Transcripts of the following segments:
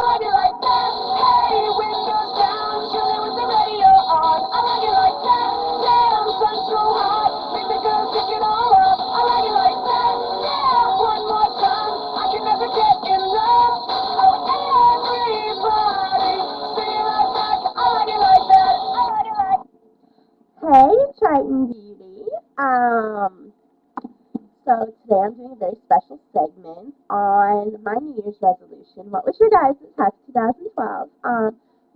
like it like that. Hey, windows down, chilling with the radio on. I like it like that. Damn, sun's so hot, make the girls pick it all up. I like it like that. Yeah, one more time, I can never get enough. Oh, everybody, sing it like that. I like it like that. I like it like. Hey, Triton Beauty. So today I'm doing a very special segment on my New Year's resolution. What was your guys' for 2012?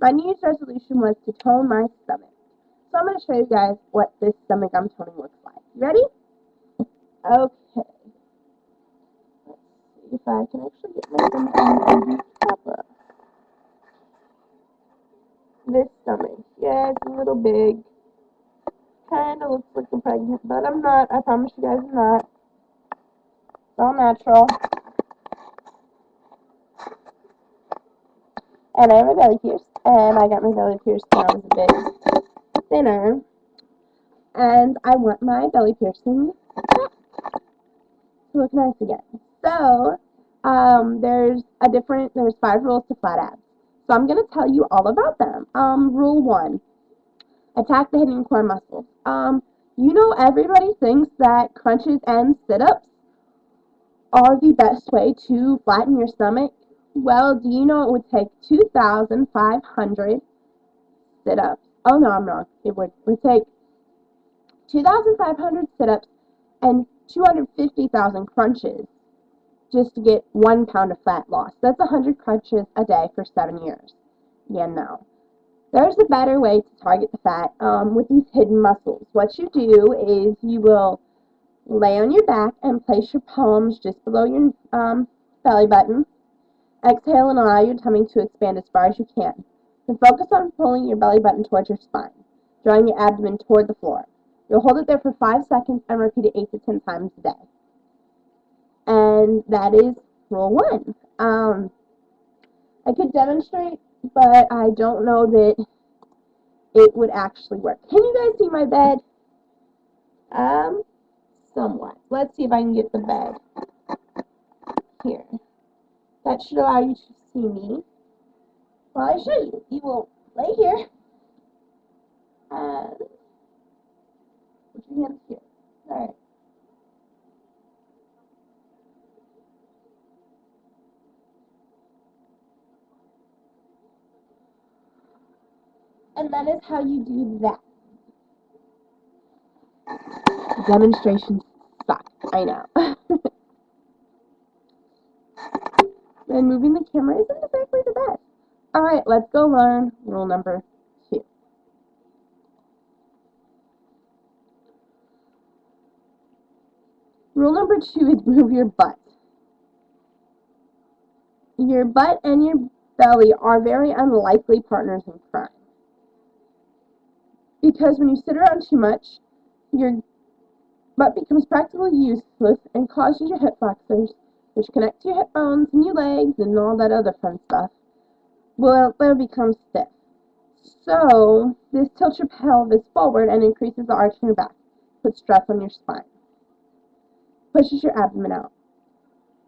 My New Year's resolution was to tone my stomach. So I'm going to show you guys what this stomach I'm toning looks like. You ready? Okay. Let's see if I can actually get my stomach on the camera. This stomach. Yeah, it's a little big. Kind of looks like I'm pregnant, but I'm not. I promise you guys I'm not. It's all natural. And I have a belly pierce. And I got my belly pierced when I was a bit thinner. And I want my belly piercing to look nice again. So, there's 5 rules to flat abs. So I'm going to tell you all about them. Rule 1, attack the hidden core muscles. You know everybody thinks that crunches and sit-ups are the best way to flatten your stomach. Well, do you know it would take 2,500 sit-ups? Oh, no, I'm wrong. It would take 2,500 sit-ups and 250,000 crunches just to get 1 pound of fat loss. That's 100 crunches a day for 7 years. Yeah, no. There's a better way to target the fat with these hidden muscles. What you do is you will lay on your back and place your palms just below your belly button. Exhale and allow your tummy to expand as far as you can. Then focus on pulling your belly button towards your spine, drawing your abdomen toward the floor. You'll hold it there for 5 seconds and repeat it 8 to 10 times a day. And that is rule 1. I could demonstrate, but I don't know that it would actually work. Can you guys see my bed? Somewhat. Let's see if I can get the bed here. That should allow you to see me while I show you. You will lay here and put your hands here. Alright. And that is how you do that. Demonstrations suck. I know. And moving the camera isn't exactly the best. Alright, let's go learn rule number 2. Rule number 2 is move your butt. Your butt and your belly are very unlikely partners in crime. Because when you sit around too much, your butt becomes practically useless and causes your hip flexors, which connect to your hip bones and your legs and all that other fun stuff, well, they'll become stiff. So, this tilts your pelvis forward and increases the arch in your back, puts stress on your spine, pushes your abdomen out,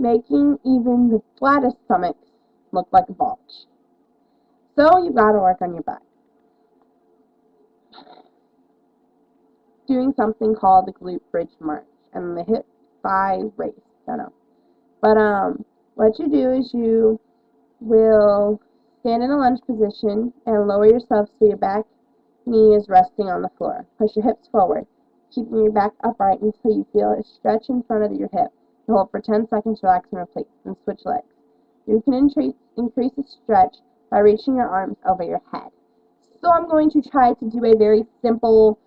making even the flattest stomachs look like a bulge. So, you gotta work on your back. Doing something called the glute bridge march and the hip thigh race. I don't know. But what you do is you will stand in a lunge position and lower yourself so your back knee is resting on the floor. Push your hips forward, keeping your back upright until you feel a stretch in front of your hip. Hold for 10 seconds, relax and repeat, and switch legs. You can increase the stretch by reaching your arms over your head. So I'm going to try to do a very simple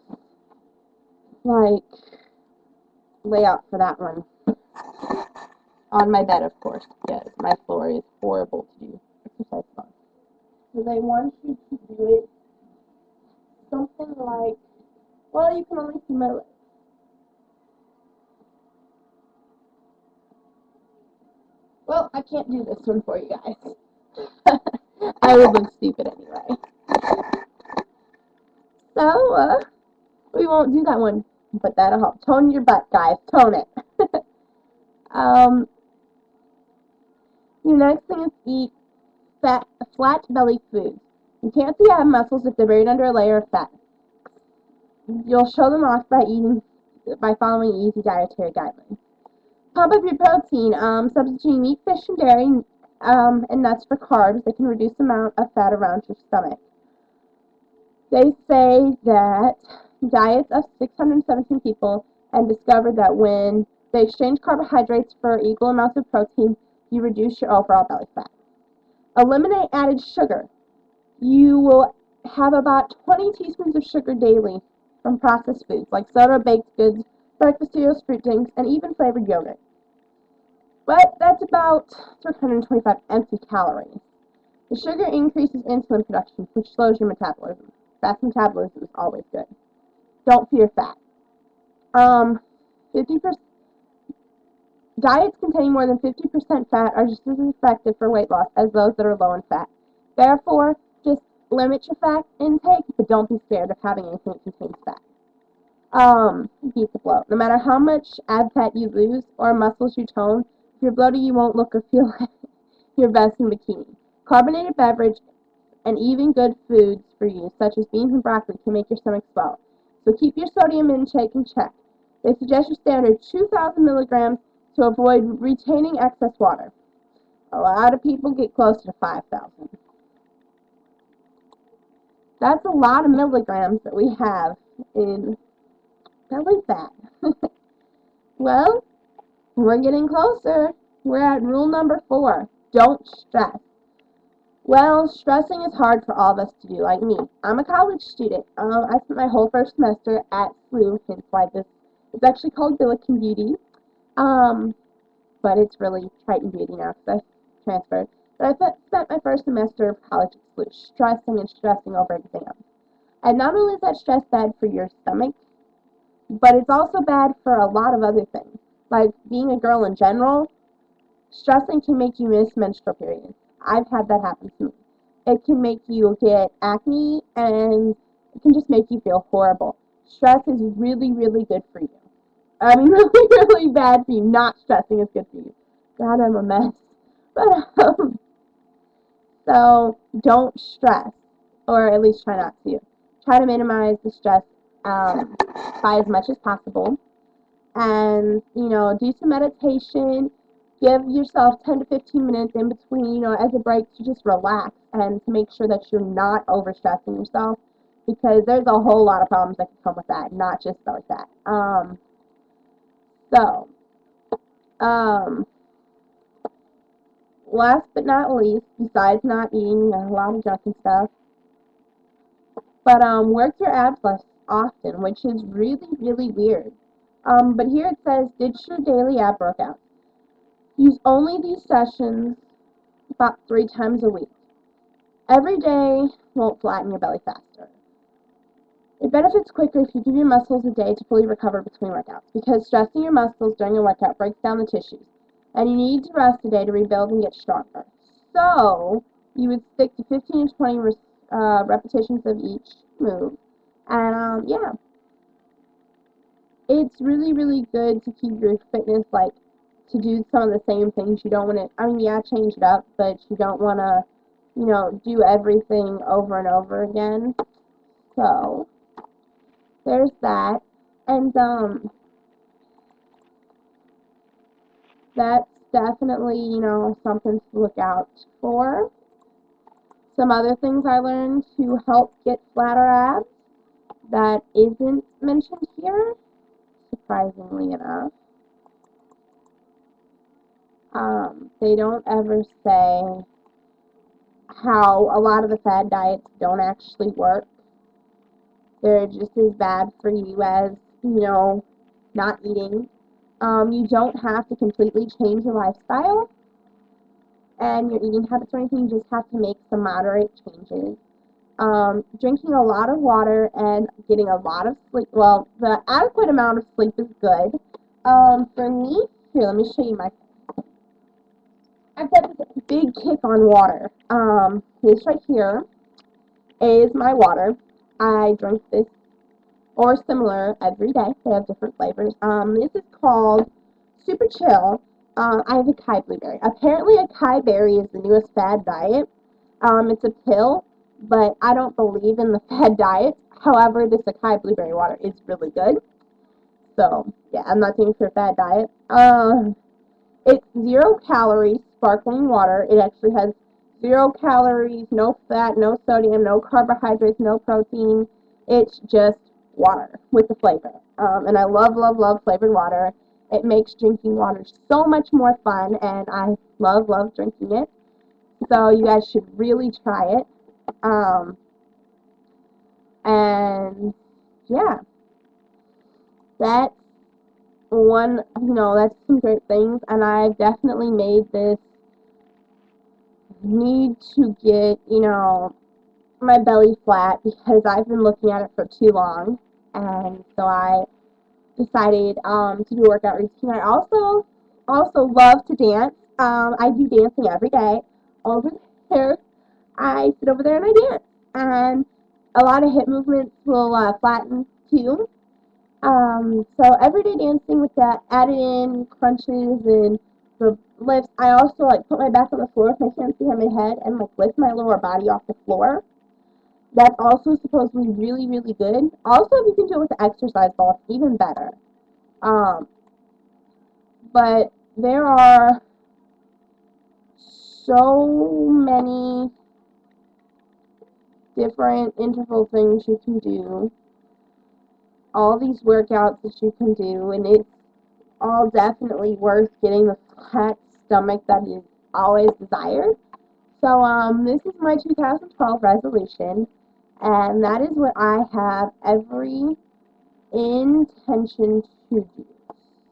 layout for that one. On my bed, of course, because my floor is horrible to do exercise on. Because I want you to do it something like, well, you can only see my legs. Well, I can't do this one for you guys. I would look stupid anyway. So, we won't do that one, but that'll help. Tone your butt, guys. Tone it. Your next thing is eat flat belly foods. You can't see ab muscles if they're buried under a layer of fat. You'll show them off by following easy dietary guidelines. Pump up your protein. Substituting meat, fish, and dairy, and nuts for carbs. They can reduce the amount of fat around your stomach. They say that diets of 617 people and discovered that when they exchange carbohydrates for equal amounts of protein, you reduce your overall belly fat. Eliminate added sugar. You will have about 20 teaspoons of sugar daily from processed foods like soda, baked goods, breakfast cereals, fruit drinks, and even flavored yogurt. But that's about 325 empty calories. The sugar increases insulin production, which slows your metabolism. Fast metabolism is always good. Don't fear fat. 50% diets containing more than 50% fat are just as effective for weight loss as those that are low in fat. Therefore, just limit your fat intake, but don't be scared of having anything that contains fat. Beat the bloat. No matter how much ab fat you lose or muscles you tone, if you're bloated, you won't look or feel like your best in bikini. Carbonated beverage and even good foods for you, such as beans and broccoli, can make your stomach swell. So keep your sodium intake in check. They suggest your standard 2,000 milligrams to avoid retaining excess water. A lot of people get closer to 5,000. That's a lot of milligrams that we have in belly fat. Well, we're getting closer. We're at rule number 4. Don't stress. Well, stressing is hard for all of us to do, like me. I'm a college student. I spent my whole first semester at SLU, hence why this is actually called BillikenBeauty. But it's really Triton Beauty now because I transferred. But I spent my first semester of college at SLU, stressing over everything else. And not only is that stress bad for your stomach, but it's also bad for a lot of other things. Like being a girl in general, stressing can make you miss menstrual periods. I've had that happen to me. It can make you get acne, and it can just make you feel horrible. Stress is really, really good for you. I mean, really, really bad for you. Not stressing is good for you. God, I'm a mess. But, so don't stress, or at least try not to. Try to minimize the stress by as much as possible. And, do some meditation. Give yourself 10 to 15 minutes in between, as a break to just relax and to make sure that you're not overstressing yourself, because there's a whole lot of problems that can come with that, not just belly fat. Last but not least, besides not eating a lot of junk and stuff, but work your abs less often, which is really, really weird. But here it says, ditch your daily ab workouts. Use only these sessions about 3 times a week. Every day won't flatten your belly faster. It benefits quicker if you give your muscles a day to fully recover between workouts, because stressing your muscles during a workout breaks down the tissues, and you need to rest a day to rebuild and get stronger. So, you would stick to 15 to 20 repetitions of each move, and yeah. It's really, really good to keep your fitness, to do some of the same things. You don't want to, change it up, but you don't want to, do everything over and over again. So, there's that. And, that's definitely, something to look out for. Some other things I learned to help get flatter abs that isn't mentioned here, surprisingly enough. They don't ever say how a lot of the fad diets don't actually work. They're just as bad for you as, not eating. You don't have to completely change your lifestyle and your eating habits or anything. You just have to make some moderate changes. Drinking a lot of water and getting a lot of sleep. Well, the adequate amount of sleep is good. For me, here, let me show you my... I've got this big kick on water. This right here is my water. I drink this or similar every day. They have different flavors. This is called Super Chill. I have acai blueberry. Apparently, acai berry is the newest fad diet. It's a pill, but I don't believe in the fad diet. However, this acai blueberry water is really good. So, yeah, I'm not doing for a fad diet. It's 0 calories sparkling water. It actually has 0 calories, no fat, no sodium, no carbohydrates, no protein. It's just water with the flavor. And I love, love, love flavored water. It makes drinking water so much more fun, and I love, love drinking it. So you guys should really try it. Um, and yeah, that's that's some great things. And I've definitely made this need to get, my belly flat because I've been looking at it for too long. And so I decided to do a workout routine. I also love to dance. I do dancing every day. Over there, I sit over there and I dance. And a lot of hip movements will flatten too. So everyday dancing with that added in crunches and the lifts. I also like put my back on the floor with my hands behind my head and like lift my lower body off the floor. That's also supposed to be really, really good. Also, if you can do it with the exercise ball, it's even better. Um, but there are so many different interval things you can do. All these workouts that you can do, and it's all definitely worth getting the flat stomach that is always desired. So, this is my 2012 resolution, and that is what I have every intention to do.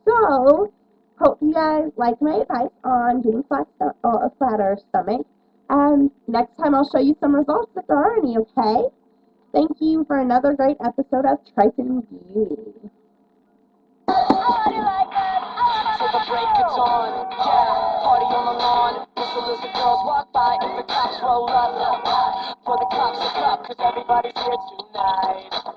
So, hope you guys like my advice on getting a flatter stomach. And next time I'll show you some results if there are any, okay? Thank you for another great episode of Triton Beauty. Till the break of dawn, yeah, party on the lawn. Whistle as the girls walk by and the cops roll up. For the cops a cup, cause everybody's here tonight.